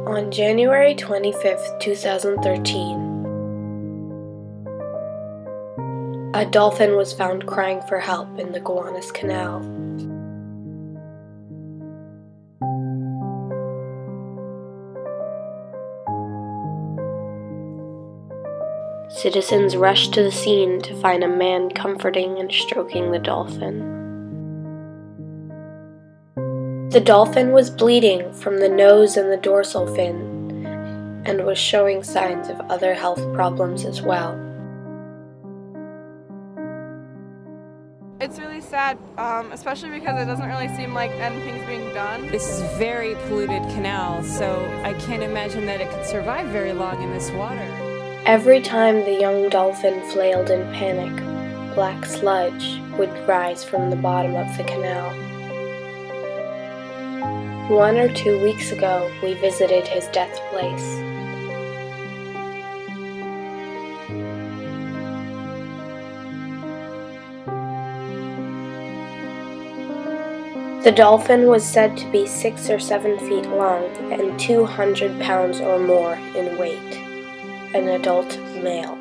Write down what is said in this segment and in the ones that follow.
On January 25th, 2013, a dolphin was found crying for help in the Gowanus Canal. Citizens rushed to the scene to find a man comforting and stroking the dolphin. The dolphin was bleeding from the nose and the dorsal fin and was showing signs of other health problems as well. It's really sad, especially because it doesn't really seem like anything's being done. This is a very polluted canal, so I can't imagine that it could survive very long in this water. Every time the young dolphin flailed in panic, black sludge would rise from the bottom of the canal. 1 or 2 weeks ago, we visited his death place. The dolphin was said to be 6 or 7 feet long and 200 pounds or more in weight, an adult male.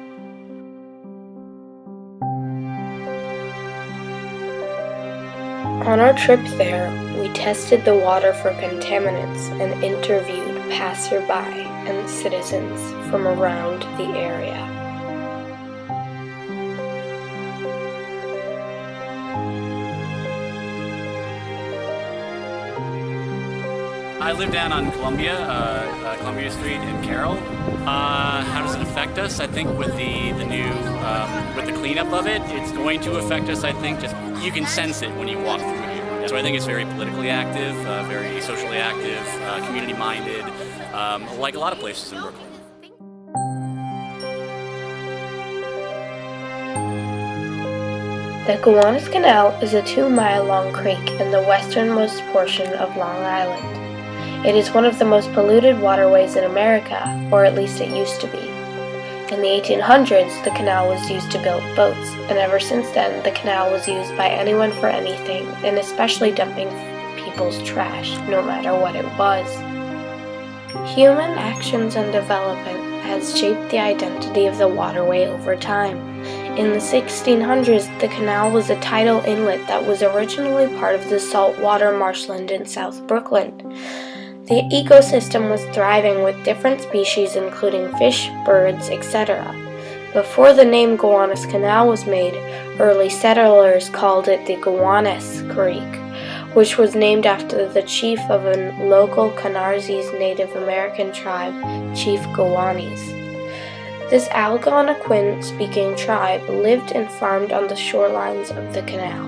On our trip there, we tested the water for contaminants and interviewed passerby and citizens from around the area. I live down on Columbia Street in Carroll. How does it affect us? I think with the new with the cleanup of it, it's going to affect us. I think just you can sense it when you walk through here. So I think it's very politically active, very socially active, community-minded, like a lot of places in Brooklyn. The Gowanus Canal is a 2-mile-long creek in the westernmost portion of Long Island. It is one of the most polluted waterways in America, or at least it used to be. In the 1800s, the canal was used to build boats, and ever since then, the canal was used by anyone for anything, and especially dumping people's trash, no matter what it was. Human actions and development has shaped the identity of the waterway over time. In the 1600s, the canal was a tidal inlet that was originally part of the saltwater marshland in South Brooklyn. The ecosystem was thriving with different species including fish, birds, etc. Before the name Gowanus Canal was made, early settlers called it the Gowanus Creek, which was named after the chief of a local Canarsie Native American tribe, Chief Gowanus. This Algonquin-speaking tribe lived and farmed on the shorelines of the canal.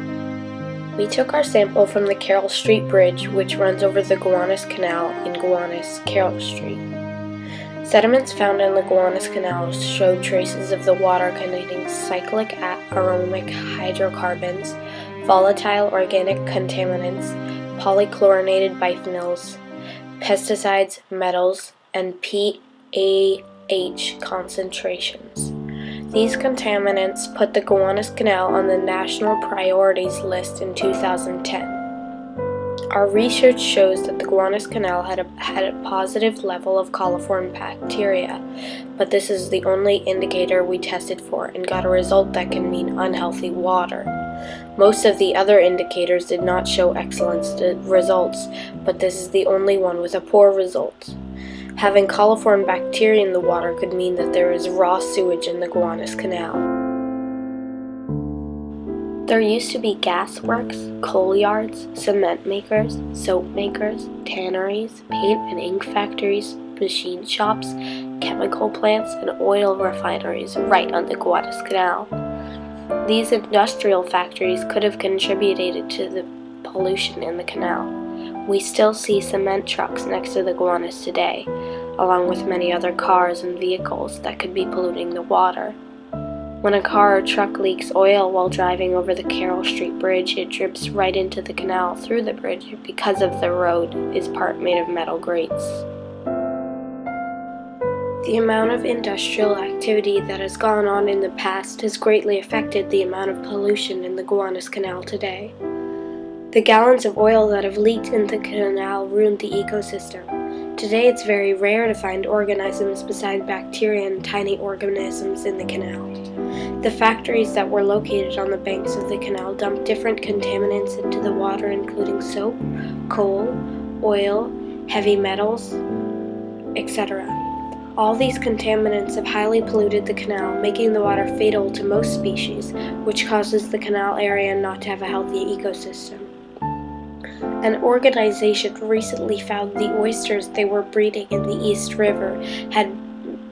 We took our sample from the Carroll Street Bridge, which runs over the Gowanus Canal in Gowanus, Carroll Street. Sediments found in the Gowanus Canal showed traces of the water containing cyclic aromatic hydrocarbons, volatile organic contaminants, polychlorinated biphenyls, pesticides, metals, and PAH concentrations. These contaminants put the Gowanus Canal on the National Priorities List in 2010. Our research shows that the Gowanus Canal had a positive level of coliform bacteria, but this is the only indicator we tested for and got a result that can mean unhealthy water. Most of the other indicators did not show excellent results, but this is the only one with a poor result. Having coliform bacteria in the water could mean that there is raw sewage in the Gowanus Canal. There used to be gas works, coal yards, cement makers, soap makers, tanneries, paint and ink factories, machine shops, chemical plants, and oil refineries right on the Gowanus Canal. These industrial factories could have contributed to the pollution in the canal. We still see cement trucks next to the Gowanus today, along with many other cars and vehicles that could be polluting the water. When a car or truck leaks oil while driving over the Carroll Street Bridge, it drips right into the canal through the bridge because of the road is part made of metal grates. The amount of industrial activity that has gone on in the past has greatly affected the amount of pollution in the Gowanus Canal today. The gallons of oil that have leaked into the canal ruined the ecosystem. Today it's very rare to find organisms besides bacteria and tiny organisms in the canal. The factories that were located on the banks of the canal dumped different contaminants into the water, including soap, coal, oil, heavy metals, etc. All these contaminants have highly polluted the canal, making the water fatal to most species, which causes the canal area not to have a healthy ecosystem. An organization recently found the oysters they were breeding in the East River had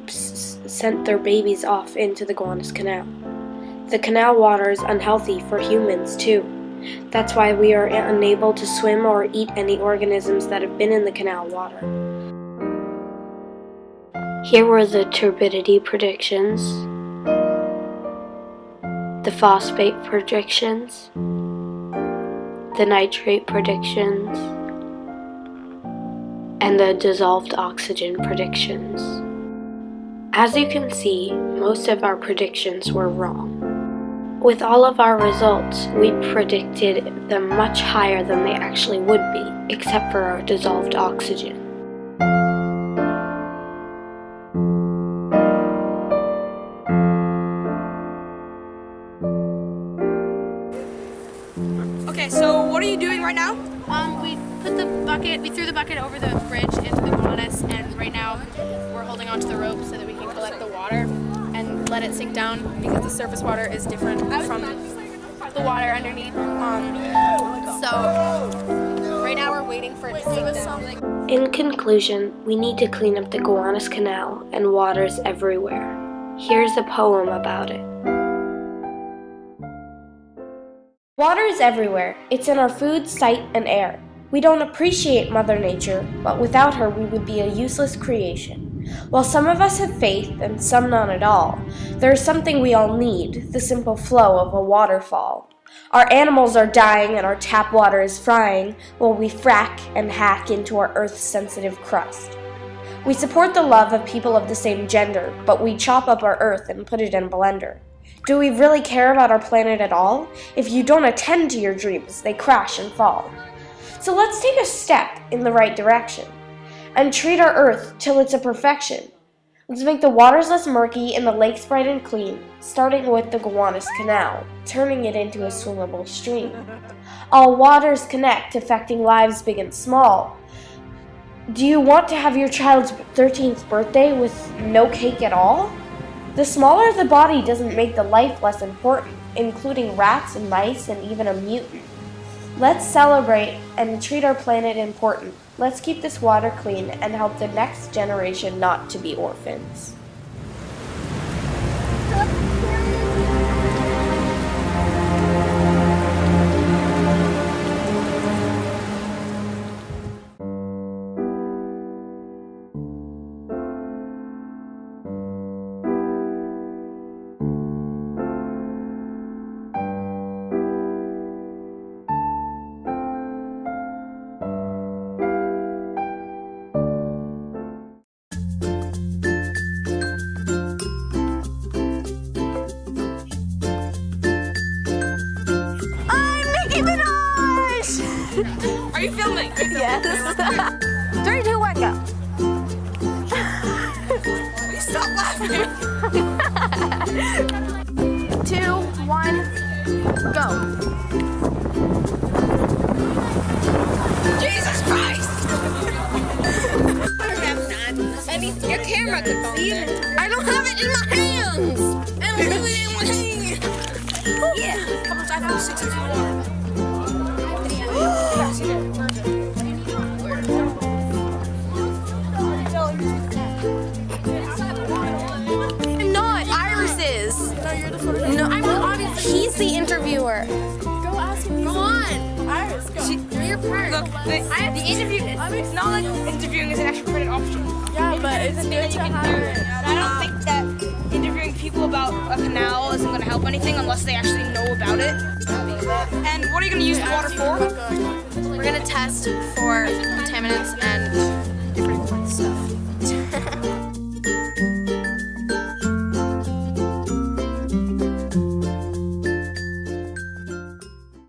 sent their babies off into the Gowanus Canal. The canal water is unhealthy for humans too. That's why we are unable to swim or eat any organisms that have been in the canal water. Here were the turbidity predictions, the phosphate predictions, the nitrate predictions, and the dissolved oxygen predictions. As you can see, most of our predictions were wrong. With all of our results, we predicted them much higher than they actually would be, except for our dissolved oxygen. Okay, so what are you doing right now? We threw the bucket over the bridge into the gowanus, and right now we're holding onto the rope so that we can collect the water and let it sink down, because the surface water is different from the water underneath. So right now we're waiting for it to sink down. In conclusion, we need to clean up the Gowanus Canal and waters everywhere. Here's a poem about it. Water is everywhere. It's in our food, sight, and air. We don't appreciate Mother Nature, but without her we would be a useless creation. While some of us have faith and some none at all, there is something we all need, the simple flow of a waterfall. Our animals are dying and our tap water is frying while we frack and hack into our earth-sensitive crust. We support the love of people of the same gender, but we chop up our earth and put it in a blender. Do we really care about our planet at all? If you don't attend to your dreams, they crash and fall. So let's take a step in the right direction and treat our earth till it's a perfection. Let's make the waters less murky and the lakes bright and clean, starting with the Gowanus Canal, turning it into a swimmable stream. All waters connect, affecting lives big and small. Do you want to have your child's 13th birthday with no cake at all? The smaller the body doesn't make the life less important, including rats and mice and even a mutant. Let's celebrate and treat our planet important. Let's keep this water clean and help the next generation not to be orphans. Are you filming? Yes. 3, 2, 1, go. Stop laughing. 2, 1, go. Jesus Christ! Your camera could see it. I don't have it in my hands. I don't have it in my hands. Yeah. How much I have 64. I'm not. Iris is. No, you're the photographer. No, I'm obviously. He's the interviewer. Go ask him. Go on. Iris, go. You're part. Look, the interview. It's not like interviewing is an extra credit option. Yeah, but it's good to have it. I don't think that interviewing people about a canal isn't going to help anything unless they actually know about it. And what are you going to use the water for? We're going to test for contaminants and